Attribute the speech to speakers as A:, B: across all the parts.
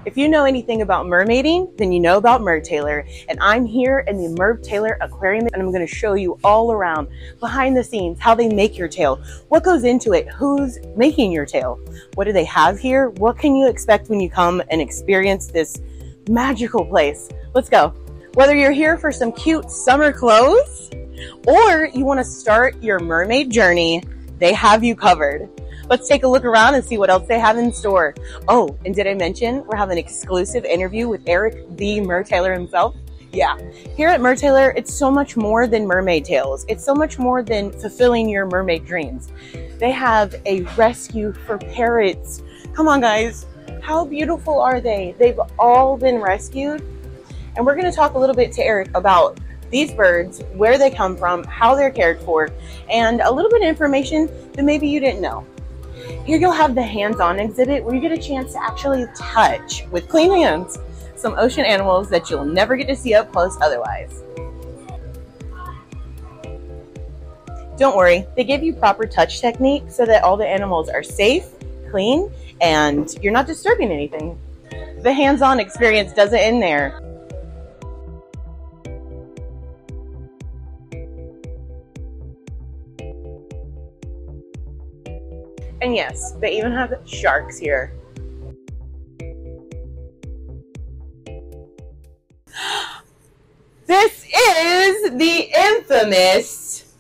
A: If you know anything about mermaiding, then you know about Mertailor. And I'm here in the Mertailor Aquarium, and I'm going to show you all around, behind the scenes, how they make your tail, what goes into it, who's making your tail, what do they have here, what can you expect when you come and experience this magical place. Let's go. Whether you're here for some cute summer clothes or you want to start your mermaid journey, they have you covered. Let's take a look around and see what else they have in store. Oh, and did I mention we're having an exclusive interview with Eric, the Mertailor himself? Yeah. Here at Mertailor, it's so much more than mermaid tails. It's so much more than fulfilling your mermaid dreams. They have a rescue for parrots. Come on, guys. How beautiful are they? They've all been rescued. And we're going to talk a little bit to Eric about these birds, where they come from, how they're cared for, and a little bit of information that maybe you didn't know. Here you'll have the hands-on exhibit where you get a chance to actually touch with clean hands some ocean animals that you'll never get to see up close otherwise. Don't worry, they give you proper touch technique so that all the animals are safe, clean, and you're not disturbing anything. The hands-on experience doesn't end there. And yes, they even have sharks here. This is the infamous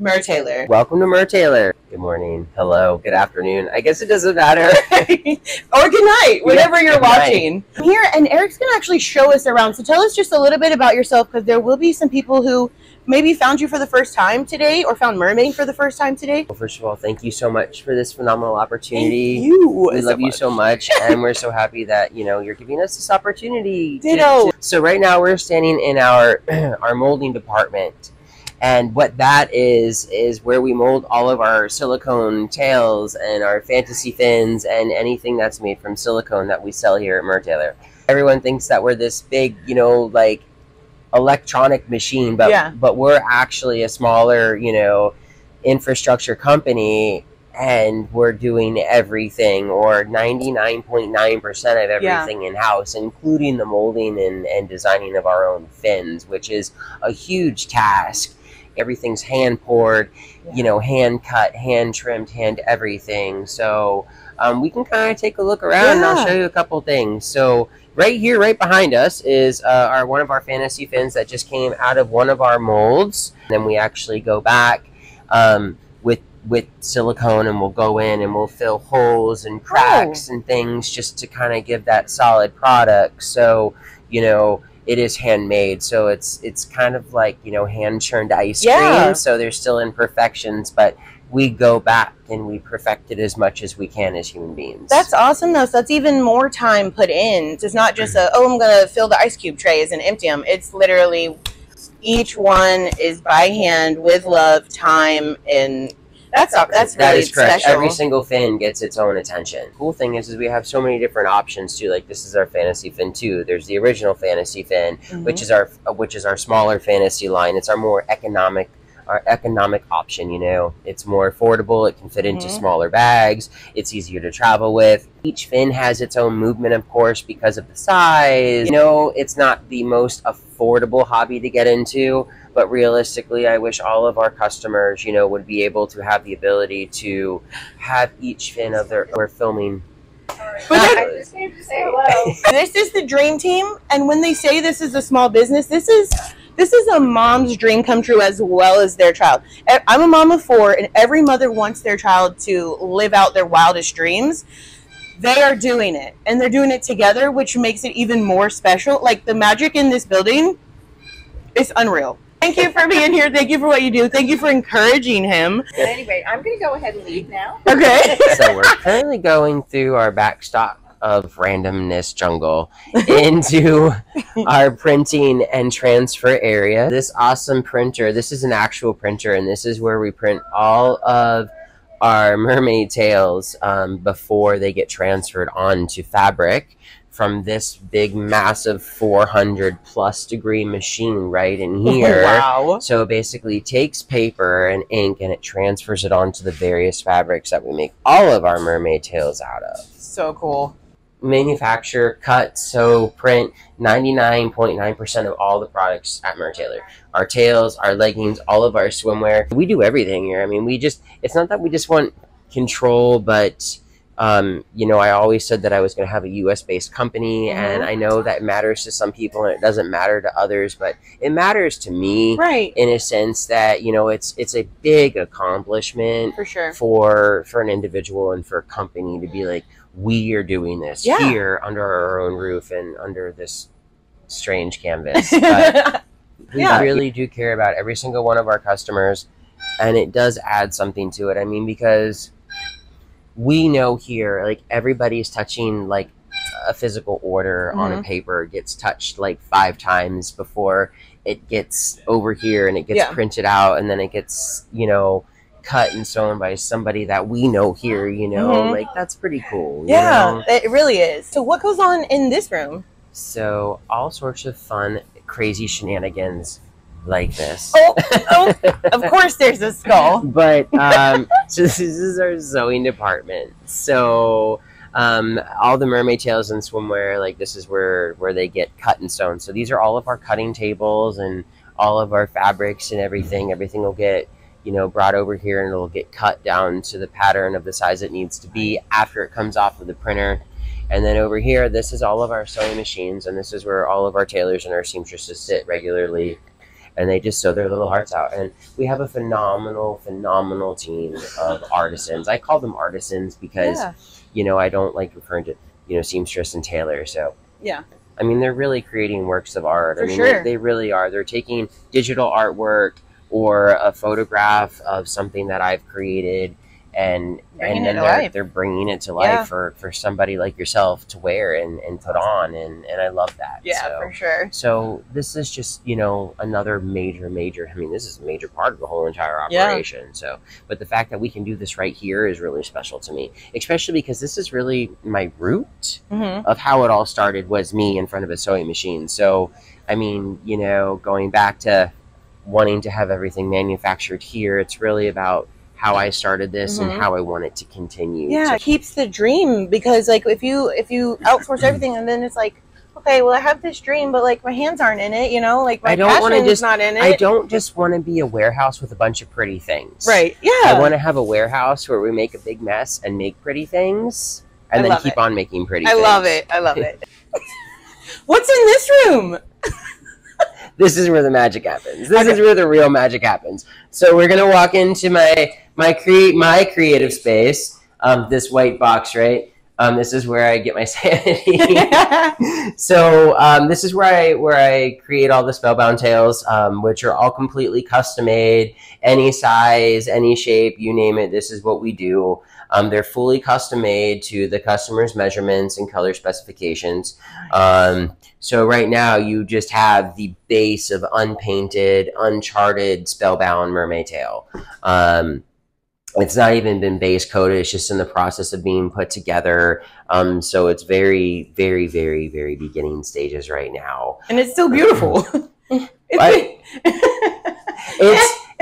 A: Mertailor.
B: Welcome to Mertailor. Good morning, hello, good afternoon. I guess it doesn't matter.
A: Or good night, whatever you're watching. I'm here, and Eric's gonna actually show us around. So tell us just a little bit about yourself, because there will be some people who maybe found you for the first time today or found mermaiding for the first time today.
B: Well, first of all, thank you so much for this phenomenal opportunity.
A: Thank you.
B: We love you so much, and we're so happy that you're giving us this opportunity.
A: Ditto.
B: So right now we're standing in our our molding department, and what that is where we mold all of our silicone tails and our fantasy fins and anything that's made from silicone that we sell here at Mertailor. Everyone thinks that we're this big, like electronic machine, but we're actually a smaller, infrastructure company, and we're doing everything, or 99.9% of everything in-house, including the molding and designing of our own fins, which is a huge task. Everything's hand poured, hand cut, hand trimmed, hand everything. So we can kind of take a look around, and I'll show you a couple things. So right here, right behind us, is one of our fantasy fins that just came out of one of our molds. Then we actually go back with silicone, and we'll go in and we'll fill holes and cracks and things just to kind of give that solid product. So it is handmade, so it's kind of like hand churned ice cream. So there's still imperfections, but we go back and we perfect it as much as we can as human beings. That's
A: awesome, though. So that's even more time put in. So it's not just I'm gonna fill the ice cube trays and empty them. It's literally each one is by hand with love, time, and that's really
B: correct.
A: special.
B: Every single fin gets its own attention. Cool thing is we have so many different options too. Like this is our fantasy fin too. There's the original fantasy fin, which is our smaller fantasy line. It's our more economic option. It's more affordable. It can fit into smaller bags. It's easier to travel with. Each fin has its own movement, of course, because of the size. It's not the most affordable hobby to get into, but realistically, I wish all of our customers, would be able to have the ability to have each fin of their filming.
A: I just came to say hello. This is the dream team, and when they say this is a small business, this is a mom's dream come true as well as their child. I'm a mom of 4, and every mother wants their child to live out their wildest dreams. They are doing it, and they're doing it together, which makes it even more special. Like, the magic in this building is unreal. Thank you for being here. Thank you for what you do. Thank you for encouraging him.
C: Anyway, I'm going to go ahead and leave now.
A: Okay.
B: So we're currently going through our back stock of randomness jungle into our printing and transfer area. This awesome printer, this is an actual printer, and this is where we print all of our mermaid tails before they get transferred onto fabric from this big massive 400+ degree machine right in here.
A: Wow.
B: So it basically takes paper and ink and it transfers it onto the various fabrics that we make all of our mermaid tails out of.
A: So cool.
B: manufacture, cut, sew, print 99.9% of all the products at Mertailor. Our tails, our leggings, all of our swimwear. We do everything here. I mean, it's not that we just want control, but you know, I always said that I was going to have a US based company, and I know that matters to some people and it doesn't matter to others, but it matters to me,
A: right?
B: In a sense that, you know, it's a big accomplishment
A: For sure,
B: for an individual and for a company to be like, we are doing this here under our own roof and under this strange canvas. But we really do care about every single one of our customers, and it does add something to it. I mean, because we know here, like, everybody's touching, like, a physical order on a paper gets touched like 5 times before it gets over here and it gets printed out, and then it gets, you know, cut and sewn by somebody that we know here, you know, like, that's pretty cool. You know?
A: It really is. So what goes on in this room?
B: So all sorts of fun, crazy shenanigans like this.
A: Of course there's a skull.
B: But so this is our sewing department. So all the mermaid tails and swimwear, like, this is where they get cut and sewn. So these are all of our cutting tables and all of our fabrics and everything. Everything will get, you know, brought over here, and it'll get cut down to the pattern of the size it needs to be after it comes off of the printer. And then over here, this is all of our sewing machines, and this is where all of our tailors and our seamstresses sit regularly, and they just sew their little hearts out. And we have a phenomenal team of artisans. I call them artisans because, you know, I don't like referring to, you know, seamstress and tailor. So I mean, they're really creating works of art. I mean, they really are. They're taking digital artwork or a photograph of something that I've created, and then they're bringing it to life for somebody like yourself to wear and put on, and I love that.
A: For sure.
B: So this is just, you know, another major, I mean, this is a major part of the whole entire operation. So, but the fact that we can do this right here is really special to me, especially because this is really my root of how it all started, was me in front of a sewing machine. So, I mean, you know, going back to wanting to have everything manufactured here, it's really about how I started this and how I want it to continue.
A: It keeps the dream, because, like, if you outsource everything and then it's like, okay, well, I have this dream, but, like, my hands aren't in it, you know, like, my passion's not in it.
B: I don't just want to be a warehouse with a bunch of pretty things.
A: Right.
B: I want to have a warehouse where we make a big mess and make pretty things, and then keep on making pretty things.
A: I love it. What's in this room?
B: This is where the magic happens. This is where the real magic happens. So we're gonna walk into my creative space. This white box, right? This is where I get my sanity. So this is where I create all the spellbound tails, which are all completely custom made, any size, any shape, you name it. This is what we do. They're fully custom made to the customer's measurements and color specifications. So right now you just have the base of unpainted, uncharted, spellbound mermaid tail. It's not even been base coated. It's just in the process of being put together. So it's very, very, very, very beginning stages right now.
A: And it's still beautiful.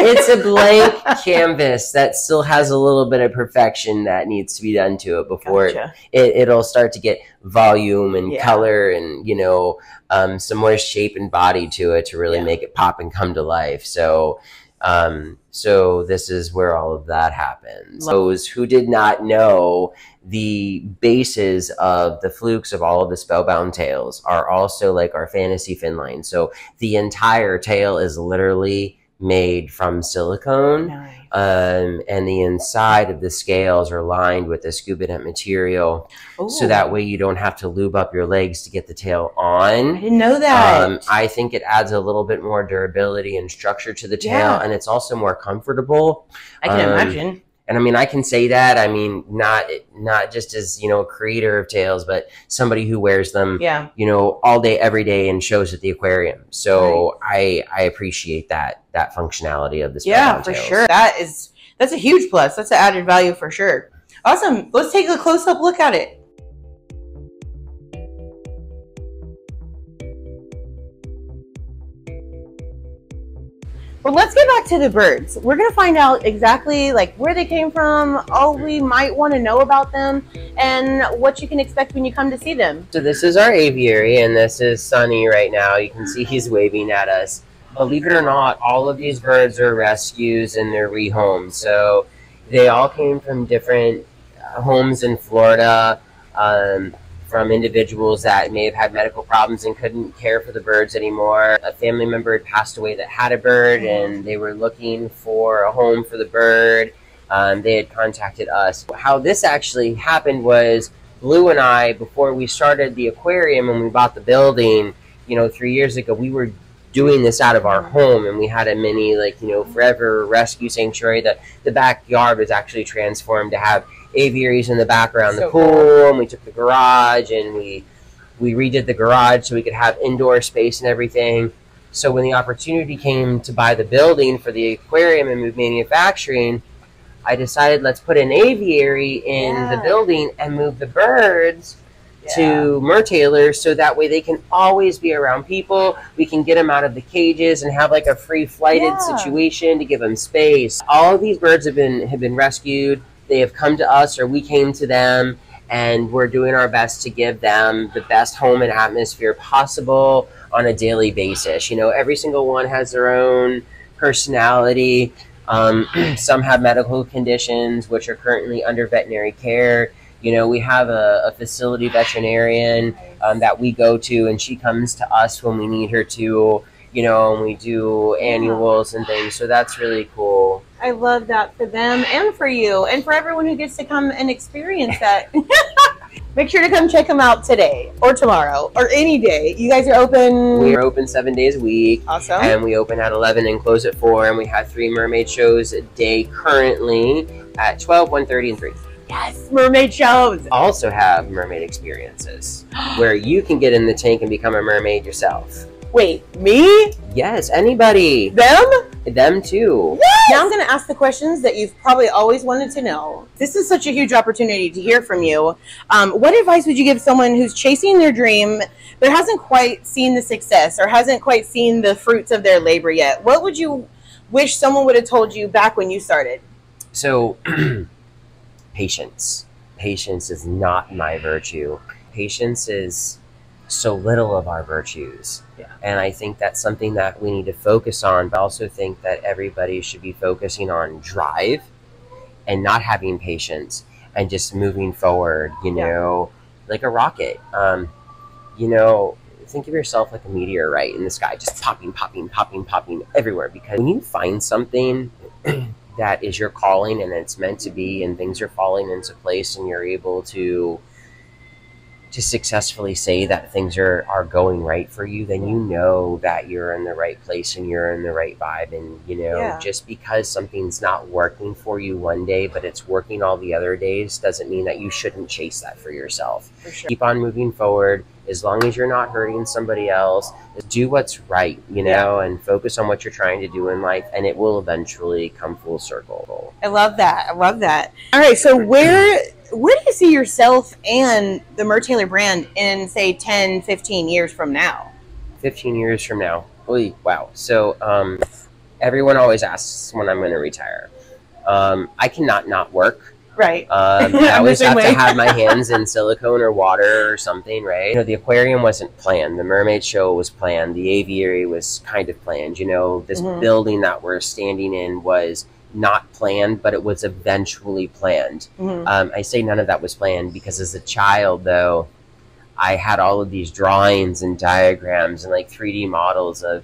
B: It's a blank canvas that still has a little bit of perfection that needs to be done to it before it'll start to get volume and color and, you know, some more shape and body to it to really make it pop and come to life. So so this is where all of that happens. Those who did not know, the bases of the flukes of all of the spellbound tails are also like our fantasy fin line. So the entire tail is literally made from silicone, and the inside of the scales are lined with a scuba net material. So that way you don't have to lube up your legs to get the tail on.
A: I didn't know that.
B: I think it adds a little bit more durability and structure to the tail, and it's also more comfortable.
A: I can imagine.
B: And I mean, I can say that, I mean, not just as, you know, a creator of tails, but somebody who wears them, you know, all day, every day in shows at the aquarium. So I appreciate that functionality of the spellbound tails.
A: For sure. That's a huge plus. That's an added value for sure. Awesome. Let's take a close-up look at it. Well, let's get back to the birds. We're going to find out exactly like where they came from, all we might want to know about them, and what you can expect when you come to see them.
B: So this is our aviary, and this is Sunny right now. You can see he's waving at us. Believe it or not, all of these birds are rescues and they're rehomed. So they all came from different homes in Florida, from individuals that may have had medical problems and couldn't care for the birds anymore. A family member had passed away that had a bird, and they were looking for a home for the bird. They had contacted us. How this actually happened was Blue and I, before we started the aquarium and we bought the building, 3 years ago, we were doing this out of our home, and we had a mini, forever rescue sanctuary. The backyard was actually transformed to have aviaries in the back around the pool, and we took the garage and we redid the garage so we could have indoor space and everything. So when the opportunity came to buy the building for the aquarium and move manufacturing, I decided let's put an aviary in the building and move the birds to Mertailor, so that way they can always be around people. We can get them out of the cages and have like a free flighted situation to give them space. All of these birds have been rescued. They have come to us, or we came to them, and we're doing our best to give them the best home and atmosphere possible on a daily basis. Every single one has their own personality. Some have medical conditions which are currently under veterinary care. We have a facility veterinarian that we go to, and she comes to us when we need her to, and we do annuals and things. So that's really cool.
A: I love that for them and for you and for everyone who gets to come and experience that. Make sure to come check them out today or tomorrow or any day. You guys are open?
B: We are open 7 days a week.
A: Awesome.
B: And we open at 11 and close at 4. And we have 3 mermaid shows a day currently at 12, 1:30, and 3.
A: Yes, mermaid shows.
B: Also have mermaid experiences where you can get in the tank and become a mermaid yourself.
A: Wait, me?
B: Yes, anybody.
A: Them?
B: Them too.
A: Yes! Now I'm going to ask the questions that you've probably always wanted to know. This is such a huge opportunity to hear from you. What advice would you give someone who's chasing their dream but hasn't quite seen the success or hasn't quite seen the fruits of their labor yet? What would you wish someone would have told you back when you started?
B: So, patience. Patience is not my virtue. Patience is so little of our virtues. And I think that's something that we need to focus on, but I also think that everybody should be focusing on drive and not having patience and just moving forward, like a rocket. Think of yourself like a meteorite in the sky, just popping, popping, popping, popping everywhere. Because when you find something that is your calling and it's meant to be, and things are falling into place, and you're able to successfully say that things are going right for you, then you know that you're in the right place and you're in the right vibe. And just because something's not working for you one day but it's working all the other days doesn't mean that you shouldn't chase that for yourself.
A: For sure.
B: Keep on moving forward. As long as you're not hurting somebody else, do what's right, and focus on what you're trying to do in life, and it will eventually come full circle.
A: I love that. I love that. All right, so where do you see yourself and the Mertailor brand in, say, 10, 15 years from now?
B: 15 years from now. Holy wow. So everyone always asks when I'm going to retire. I cannot not work.
A: Right.
B: I always have to have my hands in silicone or water or something, right? The aquarium wasn't planned. The mermaid show was planned. The aviary was kind of planned. This building that we're standing in was not planned, but it was eventually planned. I say none of that was planned because as a child, though, I had all of these drawings and diagrams and like 3D models of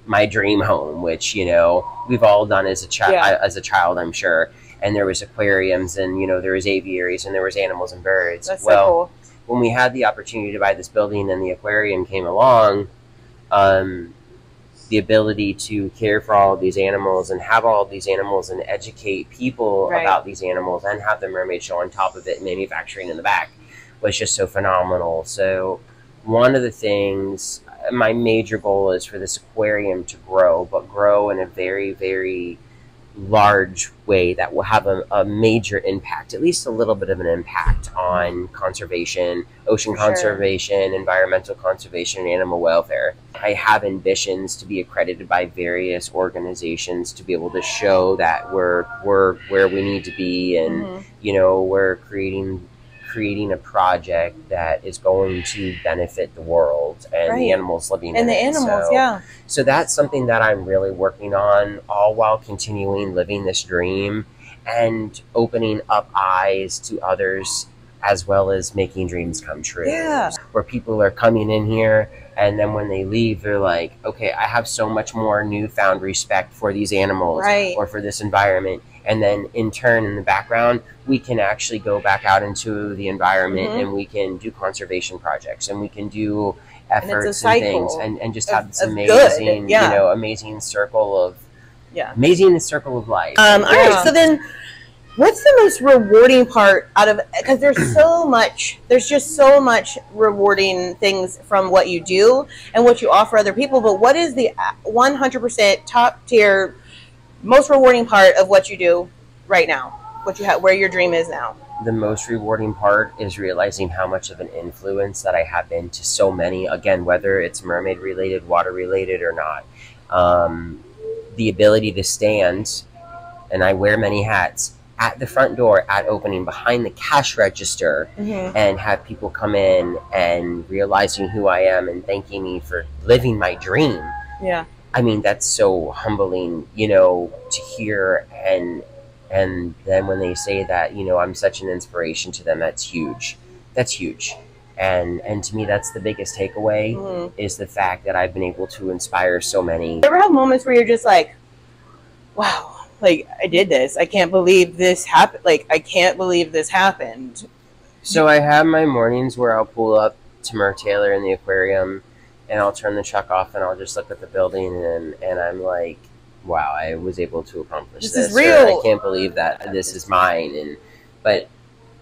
B: my dream home, which we've all done as a child, I'm sure. And there was aquariums, and there was aviaries, and there was animals and birds.
A: That's so cool.
B: When we had the opportunity to buy this building and the aquarium came along, the ability to care for all of these animals and have all of these animals and educate people about these animals and have the mermaid show on top of it, manufacturing in the back, was just so phenomenal. So one of the things, my major goal is for this aquarium to grow, but grow in a very, very large way that will have a major impact, at least a little bit of an impact on conservation, ocean conservation, environmental conservation, and animal welfare. I have ambitions to be accredited by various organizations to be able to show that we're where we need to be, and you know, we're creating a project that is going to benefit the world and the animals living in it.
A: And the animals,
B: So that's something that I'm really working on, all while continuing living this dream and opening up eyes to others, as well as making dreams come true. Where people are coming in here, and then when they leave, they're like, okay, I have so much more newfound respect for these animals or for this environment. And then in turn, in the background, we can actually go back out into the environment and we can do conservation projects, and we can do efforts and things, and just have this amazing, you know, amazing circle of life.
A: All right, so then what's the most rewarding part out of, because there's just so much rewarding things from what you do and what you offer other people, but what is the 100% top tier most rewarding part of what you do right now, what you have, where your dream is now?
B: The most rewarding part is realizing how much of an influence that I have been to so many, again, whether it's mermaid related, water related or not. The ability to stand, and I wear many hats, at the front door, at opening, behind the cash register, and have people come in and realizing who I am and thanking me for living my dream. I mean, that's so humbling, you know, to hear, and then when they say that, you know, I'm such an inspiration to them, that's huge. That's huge. And to me, that's the biggest takeaway, is the fact that I've been able to inspire so many.
A: You ever have moments where you're just like, wow, like, I did this. I can't believe this happened. Like, I can't believe this happened.
B: So I have my mornings where I'll pull up to Mertailor in the aquarium, and I'll turn the truck off, and I'll just look at the building, and I'm like, wow, I was able to accomplish this.
A: This is real.
B: I can't believe that this is mine. But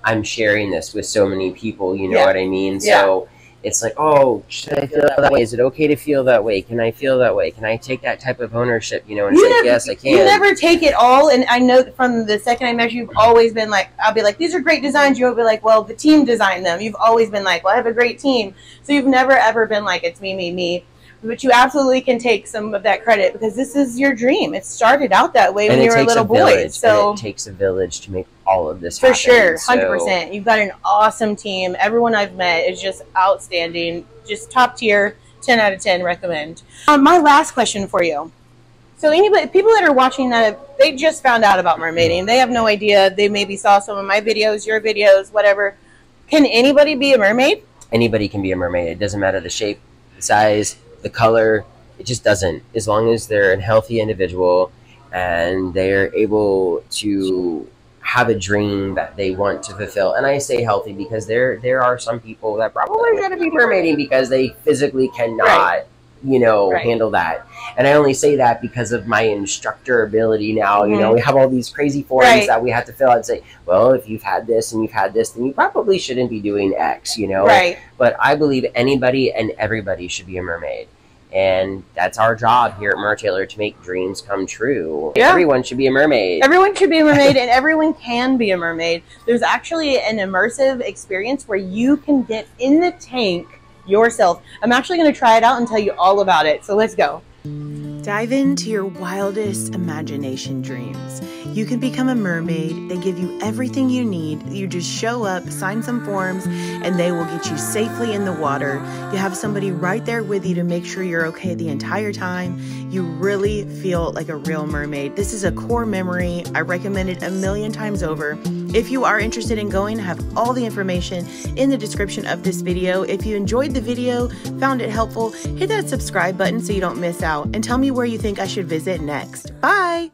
B: I'm sharing this with so many people, you know what I mean? So it's like, oh, should I feel that way? Is it okay to feel that way? Can I feel that way? Can I take that type of ownership, you know? And it's like, yes, I can.
A: You never take it all, and I know from the second I met you, you've always been like, I'll be like, these are great designs. You'll be like, well, the team designed them. You've always been like, well, I have a great team. So you've never, ever been like, it's me, me, me. But you absolutely can take some of that credit, because this is your dream. It started out that way when you were a little boy. So
B: it takes a village to make all of this happen.
A: For sure, 100%. You've got an awesome team. Everyone I've met is just outstanding, just top tier, 10 out of 10 recommend. My last question for you. So people that are watching that, they just found out about mermaiding. They have no idea. They maybe saw some of my videos, your videos, whatever. Can anybody be a mermaid?
B: Anybody can be a mermaid. It doesn't matter the shape, the size, the color. It just doesn't. As long as they're a healthy individual and they're able to have a dream that they want to fulfill. And I say healthy because there are some people that probably are going to be mermaiding because they physically cannot, you know, handle that. And I only say that because of my instructor ability now. You know, we have all these crazy forms that we have to fill out and say, well, if you've had this and you've had this, then you probably shouldn't be doing X, you know? But I believe anybody and everybody should be a mermaid. And that's our job here at Mertailor, to make dreams come true. Everyone should be a mermaid.
A: Everyone should be a mermaid, and everyone can be a mermaid. There's actually an immersive experience where you can get in the tank yourself. I'm actually going to try it out and tell you all about it. So let's go. Dive into your wildest imagination dreams. You can become a mermaid. They give you everything you need. You just show up, sign some forms, and they will get you safely in the water. You have somebody right there with you to make sure you're okay the entire time. You really feel like a real mermaid. This is a core memory. I recommend it 1,000,000 times over. If you are interested in going, I have all the information in the description of this video. If you enjoyed the video, found it helpful, hit that subscribe button so you don't miss out, and tell me where you think I should visit next. Bye!